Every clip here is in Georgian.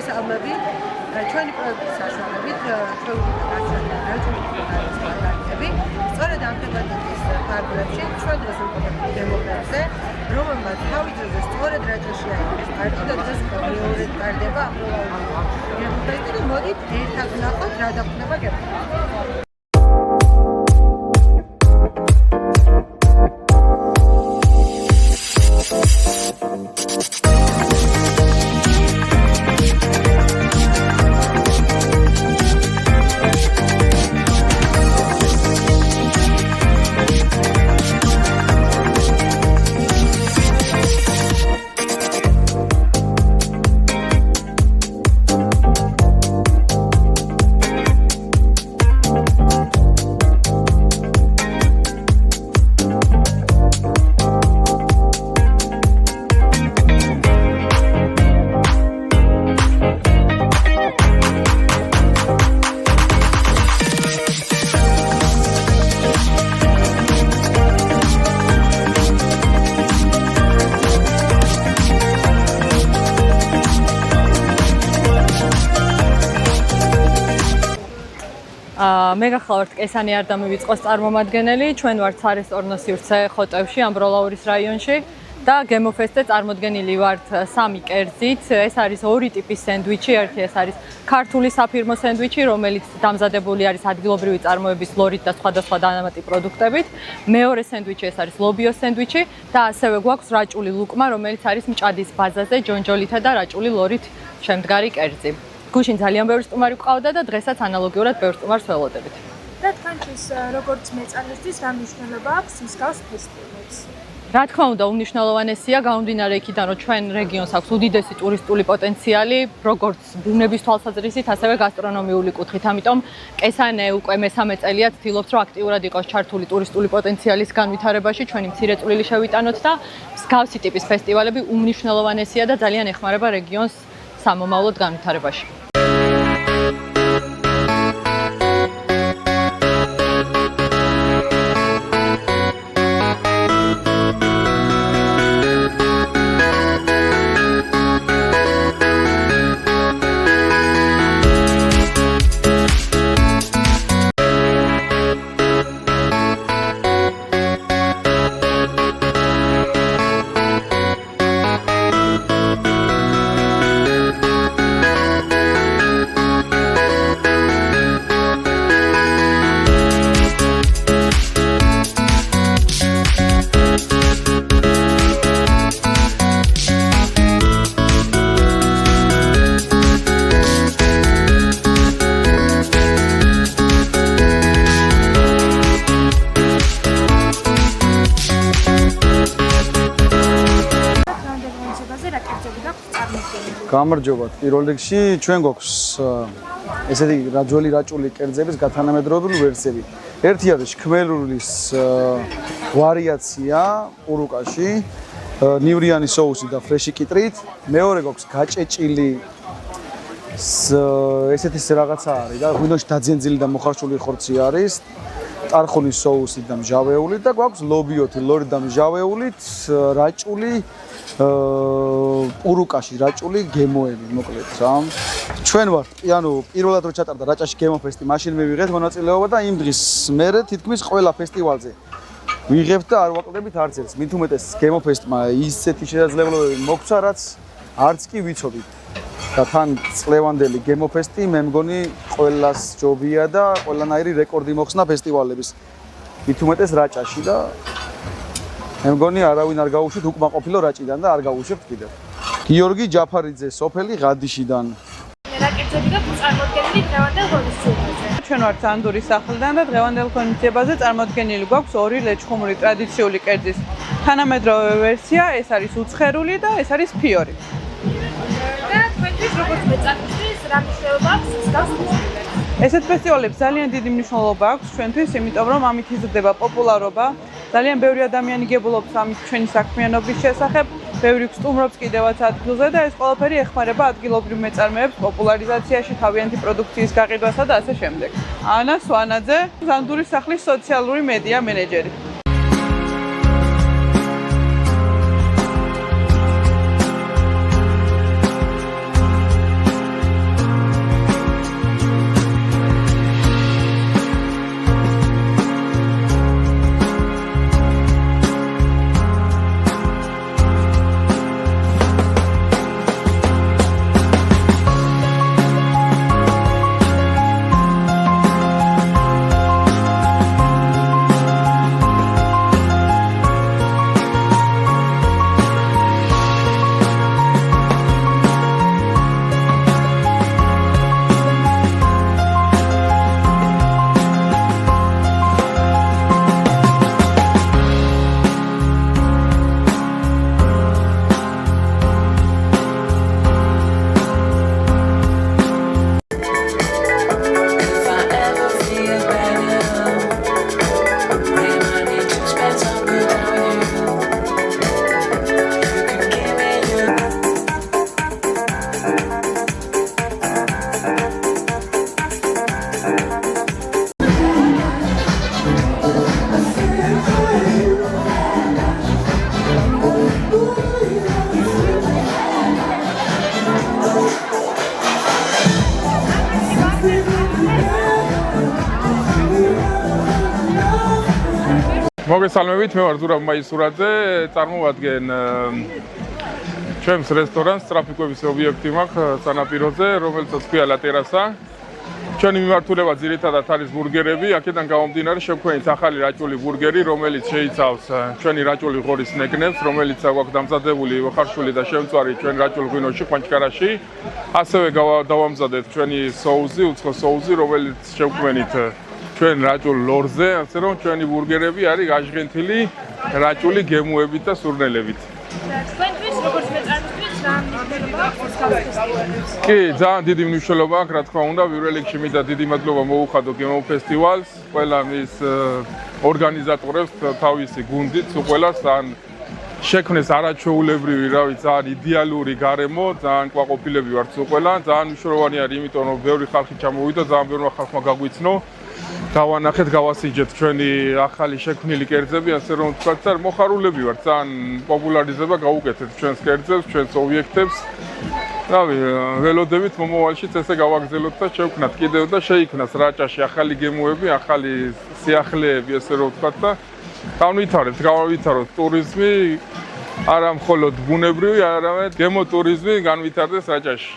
ეს ალბომი ჩვენი პროექტის საშუალებით სწორედ ამ თემატიკის ფარგლებში ჩვენ დღეს ვიმყოფებით დემოკრატიაზე, რომელმაც თავის დროზე სწორედ რაჭაში აიღეს პარტია და დღეს მეორედ ტარდება ამბროლაული დემოკრატია და მოდით ერთად ვნახოთ რა დაგვნება გეფრთხილება. მე გახლავართ კესანი არ დამივიწყოს წარმომადგენელი, ჩვენ ვართ სარესტორნო სივრცე ხოტევში, ამბროლაურის რაიონში და გემოფესტზე წარმოდგენილი ვართ 3 კერძით. ეს არის 2 ტიპის სენდვიჩი, ერთი ეს არის ქართული საფირმო სენდვიჩი, რომელიც დამზადებული არის ადგილობრივი წარმოების ლორით და სხვადასხვა დანამატი პროდუქტებით. მეორე სენდვიჩი ეს არის ლობიოს სენდვიჩი და ასევე გვაქვს რაჭული ლუკმა, რომელიც არის მჭადის ბაზაზე, ჯონჯოლითა და რაჭული ლორით შემდგარი კერძი. გუშინ ძალიან ბევრი სტუმარი გვყავდა და დღესაც ანალოგიურად ბევრ სტუმარს ველოდებით. და თქვენთვის როგორც მეწარმეთვის რა მნიშვნელობა აქვს მსგავს ფესტივალს? რა თქმა უნდა, უმნიშვნელოვანესია გამომდინარე იქიდან, რომ ჩვენ რეგიონს აქვს უდიდესი ტურისტული პოტენციალი, როგორც ბუნების თვალსაზრისით, ასევე გასტრონომიული კუთხით. ამიტომ კესანე უკვე მე-3 წელია ცდილობს, რომ აქტიურად იყოს ჩართული ტურისტული პოტენციალის განვითარებაში, ჩვენი მცირე წვლილი შევიტანოთ და მსგავსი ტიპის ფესტივალები უმნიშვნელოვანესია და ძალიან ეხმარება რეგიონს სამომავლოდ განვითარებაში. გამარჯობა. პირველ რიგში ჩვენ გვაქვს ესეთი ძველი რაჭული კერძების გათანამედროვებული ვერსიები. ერთი არის შქმელურის ვარიაცია პურუკაში, ნივრიანი соуსი და ფრეში კიტრით. მეორე გვაქვს გაჭეჭილი ესეთი რაღაცა არის და ღვინოში დაძენძილი და მოხარშული ხორცი არის. ტარხუნის соуსი და მჟავეული და გვაქვს ლობიოთი, ლორი და მჟავეულით რაჭული პურუკაში რაჭული გემოები მოკლედ რა. ჩვენ ვართ, ანუ პირველად რო ჩატარდა რაჭაში გემოფესტი, მაშინ მივიღეთ მონაწილეობა და იმ დღის მერე თითქმის ყველა ფესტივალზე ვიღებთ და არ ვაკლდებით არც ერთს. მით უმეტეს გემოფესტმა ისეთი შესაძლებლობები მოგცა, რაც არც კი ვიცოდით. და თან წლევანდელი გემოფესტი მე მგონი ყველას ჯობია და ყველანაირი რეკორდი მოხსნა ფესტივალების. მით უმეტეს რაჭაში და მე მგონი არავინ არ გაუშვით უკმაყოფილო რაჭიდან და არ გაუშვებთ კიდევ. გიორგი ჯაფარიძე, სოფელი ღადიშიდან. რა კერძები გაქვთ წარმოდგენილი დღევანდელ ღონისძიებაზე? ჩვენ ვართ ანდურის სახლიდან და დღევანდელ ღონისძიებაზე წარმოდგენილი გვაქვს 2 ლეჩხუმური ტრადიციული კერძის თანამედროვე ვერსია, ეს არის უცხერული და ეს არის ფიორი. და თქვენთვის როგორც მეწარმეთვის რა მნიშვნელობა აქვს მსგავს ფესტივალებს? ესეთ ფესტივალებს ძალიან დიდი მნიშვნელობა აქვს ჩვენთვის, იმიტომ რომ ამით იზრდება პოპულარობა. ძალიან ბევრი ადამიანი გებულობს ამით ჩვენი საქმიანობის შესახებ, ბევრი სტუმრობს კიდევაც ადგილზე და ეს ყველაფერი ეხმარება ადგილობრივ მეწარმეებს პოპულარიზაციაში, თავიანთი პროდუქციის გაყიდვასა და ასე შემდეგ. ანა სვანაძე, ანდურის სახლის სოციალური მედია მენეჯერი. მოგესალმებით, მე ვარ ზურაბ მაისურაძე, წარმოვადგენ ჩვენს რესტორანს, ტრაფიკების ობიექტი მაქვს სანაპიროზე, რომელსაც ქვია ლა ტერასა. ჩვენი მიმართულება ძირითადად არის ბურგერები, აქედან გამომდინარე შევქმნით ახალი რაჭული ბურგერი, რომელიც შეიცავს ჩვენი რაჭული ღორის ნეკნებს, რომელიც აქვს დამზადებული ხარშული და შემწვარი ჩვენ რაჭულ ღვინოში, ხვანჩქარაში. ასევე დავამზადეთ ჩვენი соуზი, უცხო соуზი, რომელიც შევქმნით ჩვენ რაჭულ ლორზე, ასე რომ ჩვენი ბურგერები არის გაჟღენთილი რაჭული გემოებით და სურნელებით. თქვენთვის როგორც მეწარმისთვის რა მნიშვნელობა აქვს ფესტივალს? კი, ძალიან დიდი მნიშვნელობა აქვს, რა თქმა უნდა, პირველ რიგში მინდა დიდი მადლობა მოუხადო გემო ფესტივალს, ყველა მის ორგანიზატორებს თავისი გუნდით, ყველას ძალიან შექმნეს არაჩვეულებრივი, რავი, ძალიან იდეალური გარემო, ძალიან ყვაყოფილები ვართ ყველა, ძალიან მნიშვნელოვანი არის, იმიტომ რომ ბევრი ხალხი ჩამოვიდა, ძალიან ბევრმა ხალხმა გაგვიცნო. დავანახეთ, გავასიჯეთ ჩვენი ახალი შექმნილი კერძები, ასე რომ თქვა, და მოხარულები ვართ, ძალიან პოპულარიზება გავუკეთეთ ჩვენს კერძებს, ჩვენს ობიექტებს. რავი, ველოდებით მომავალშიც ესე გავაგრძელოთ და შევქმნათ კიდევ და შეიქმნას რაჭაში ახალი გემოები, ახალი სიახლეები, ესე რომ თქვა და გავავითაროთ ტურიზმი, არა მხოლოდ ბუნებრივი, არამედ გემო ტურიზმი განვითარდეს რაჭაში.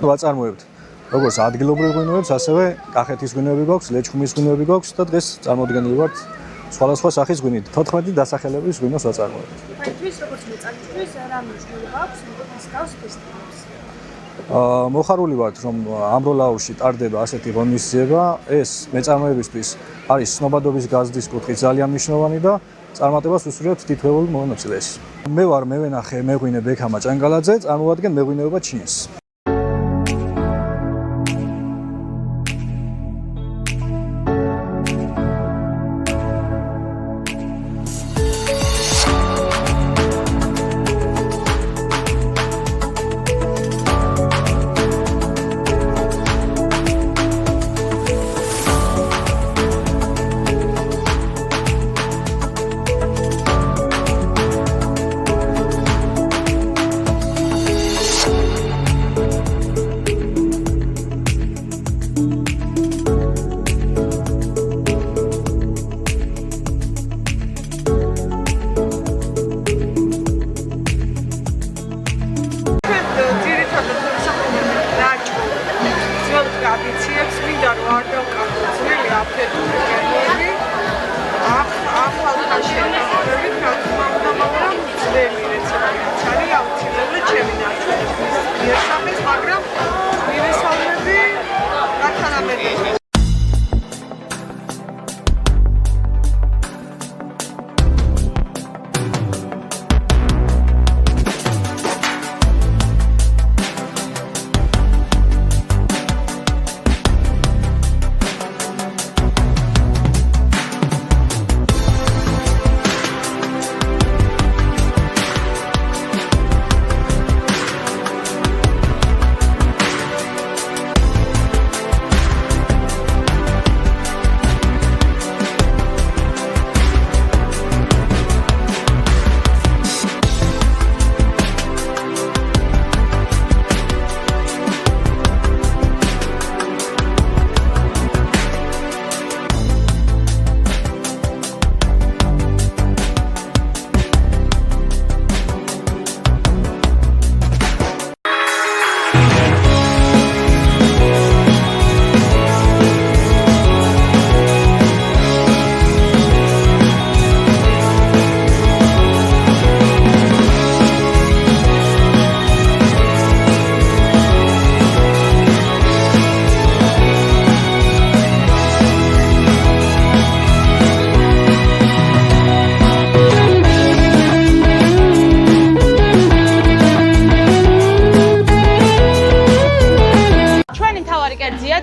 ვაწარმოებთ როგორც ადგილობრივ ღვინოებს, ასევე კახეთის ღვინოები გვაქვს, ლეჩხუმის ღვინოები გვაქვს და დღეს წარმოდგენილი ვართ სხვადასხვა სახის ღვინით. 14 დასახელების ღვინოს ვაწარმოებთ. თქვენთვის როგორც მეწარმისთვის რა მნიშვნელობა აქვს მსგავს ფესტივალს? მოხარული ვართ, რომ ამბროლაურში ტარდება ასეთი ღონისძიება. ეს მეწარმოებისთვის არის ცნობადობის გაზრდის კუთხით ძალიან მნიშვნელოვანი და წარმატებას უსურვებთ თითოეული მონაწილეს. მე ვარ მევენახე მეღვინე ბექამა ჭანგალაძე, წარმოვადგენ მეღვინეობა ჩინს. ნამდვილი რეცეპტი არის აუცილებლად ჩემი ნარჩენების იესახის, მაგრამ მივესალმები გათანამედროვე.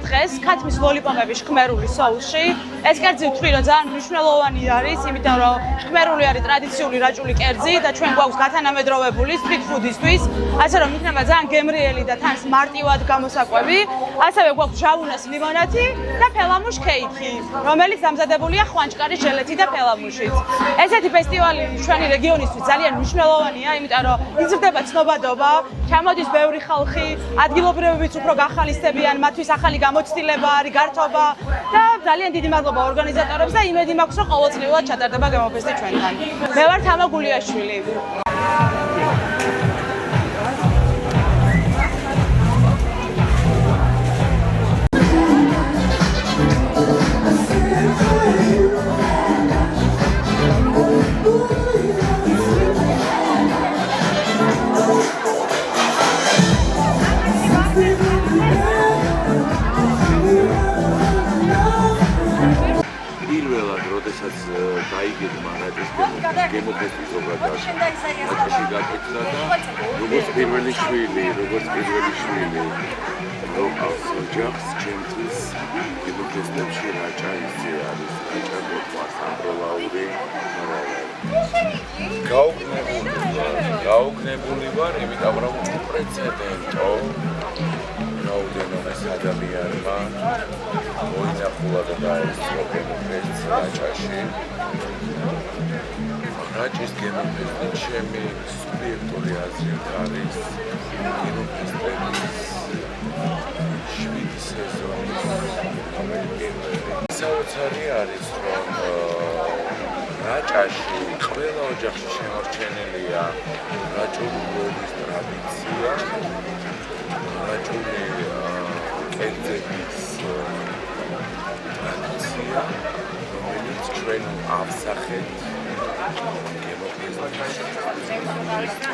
დღეს ქათმის ლოლიპოპების ხმერული соуსში. ეს კერძი ვთვლი, რომ ძალიან მნიშვნელოვანი არის, იმიტომ რომ ხმერული არის ტრადიციული რაჭული კერძი და ჩვენ გვაქვს გათანამედროვებული street food-ისთვის, ასე რომ იქნება ძალიან გემრიელი და თან მარტივად გამოსაკვები. ასევე გვაქვს ჟავუნას ლიმონადი და ფელამუშ ქეიქი, რომელიც დამზადებულია ხვანჭკარის ჟელეთით და ფელამუშით. ესეთი ფესტივალი ჩვენი რეგიონისთვის ძალიან მნიშვნელოვანია, იმიტომ რომ იზრდება ცნობადობა, ჩამოდის ბევრი ხალხი, ადგილობრივებიც უფრო გახალისდებიან, მათთვის ახალი გამოცდილება არის, გართობა და ძალიან დიდი მადლობა ორგანიზატორებს და იმედი მაქვს, რომ ყოველწლიურად ჩატარდება გემოფესტი ჩვენთან. მე ვარ თამა გულიაშვილი. დაიგეგმა რაჭის გემოფესტის ზოგადად რაჭაში გაკეთდა და როგორც პირველი შვილი რომ ყავს ოჯახს ჩემთვის გემოფესტებში რაჭა ისე არის რაჭა მოყვარს ამბროლაური გაუგნებული ვარ იმიტომ რომ უპრეცედენტო რაოდენობის ადამიანმა მოინახულა და დაესწრო გემოფესტს რაჭაში. რაჭის გემოფესტი ჩემი სუბიექტური აზრით არის გემოფესტების 7 სეზონის პირველი. საოცარი არის რომ რაჭაში ყველა ოჯახში შემორჩენილია რაჭული ლოვის ტრადიცია, რაჭული კერძების ტრადიცია, რომელიც ჩვენ ავსახეთ გემოფესტში.